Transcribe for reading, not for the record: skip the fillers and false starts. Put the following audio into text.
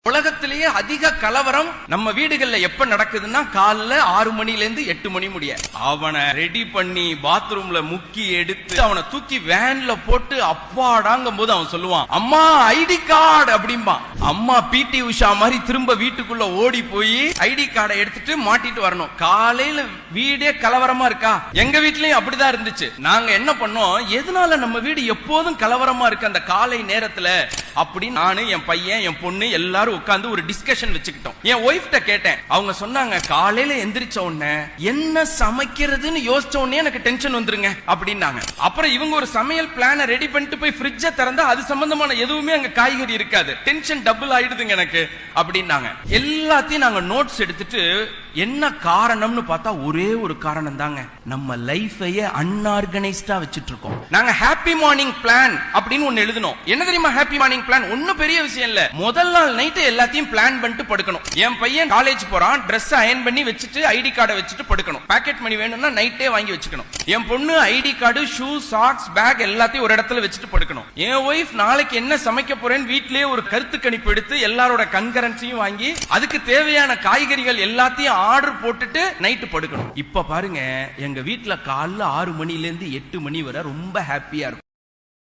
உலகத்திலேயே அதிக கலவரம் நம்ம வீடுகள்ல எப்ப நடக்குதுன்னா காலைல 6 மணில இருந்து 8 மணி முடிய அவனை ரெடி பண்ணி பாத்ரூம்ல முக்கி எடுத்து அவனை தூக்கி வேன்ல போட்டு அப்பாடாங்கும் போது அவன் சொல்லுவான், அம்மா ஐடி கார்டு அப்படிம்பான். அம்மா பிடி உஷா மாதிரி திரும்ப வீட்டுக்குள்ள ஓடி போய் ஐடி கார்டை எடுத்துட்டு மாட்டிட்டு வரணும். காலையில வீடே கலவரமா இருக்கா? எங்க வீட்லயும் அப்படிதான் இருந்துச்சு. நாங்க என்ன பண்ணோம், எதனால நம்ம வீடு எப்போதும் கலவரமா இருக்கு அந்த காலை நேரத்துல அப்படின்னு நானு என் பையன் என் பொண்ணு எல்லாரும் உட்கார்ந்து ஒரு டிஸ்கஷன் வச்சுக்கிட்டோம். என் ஒய்ஃப்ட்ட கேட்டேன். அவங்க சொன்னாங்க, காலையில எந்திரிச்ச உடனே என்ன சமைக்கிறதுன்னு யோசிச்ச உடனே எனக்கு டென்ஷன் வந்துருங்க அப்படின்னாங்க. அப்புறம் இவங்க ஒரு சமையல் பிளான ரெடி பண்ணிட்டு போய் ஃப்ரிட்ஜ திறந்தா அது சம்பந்தமான எதுவுமே அங்க காய்கறி இருக்காது. டென்ஷன் டபுள் ஆயிடுதுங்க எனக்கு அப்படின்னாங்க. எல்லாத்தையும் நாங்க நோட்ஸ் எடுத்துட்டு என்ன காரணம்னு பார்த்தா ஒரே ஒரு காரணம் தாங்க, நம்ம லைஃபையே அன்ஆர்கனைஸ்டா வச்சிட்டு இருக்கோம். நாங்க ஹாப்பி மார்னிங் பிளான் அப்படின்னு ஒன்னு எழுதணும். என்ன தெரியுமா ஹாப்பி மார்னிங் பிளான்? ஒன்னும் பெரிய விஷயம் இல்ல. முதல் நாள் நைட்டு எல்லாத்தையும் பிளான் பண்ணிட்டு படுக்கணும். என் பையன் காலேஜ் போறான், Dress அயர்ன் பண்ணி வச்சுட்டு ஐடி கார்டை வச்சுட்டு படுக்கணும். பாக்கெட் மணி வேணும்னா நைட்டே வாங்கி வச்சுக்கணும். என் பொண்ணு ID card, shoe, socks, bag எல்லாத்தையும் ஒரு இடத்துல வச்சுட்டு படுக்கணும். என் ஒய்ஃப் நாளைக்கு என்ன சமைக்க போறேன்னு வீட்லயே ஒரு கருத்து கணிப்பு எடுத்து எல்லாரோட கன்கரன்சியும் வாங்கி அதுக்கு தேவையான காய்கறிகள் எல்லாத்தையும் ஆர்டர் போட்டுட்டு நைட்டு படுக்கணும். இப்ப பாருங்க, எங்க வீட்டுல காலைல 6 மணில இருந்து 8 மணி வரை ரொம்ப ஹாப்பியா இருக்கும்.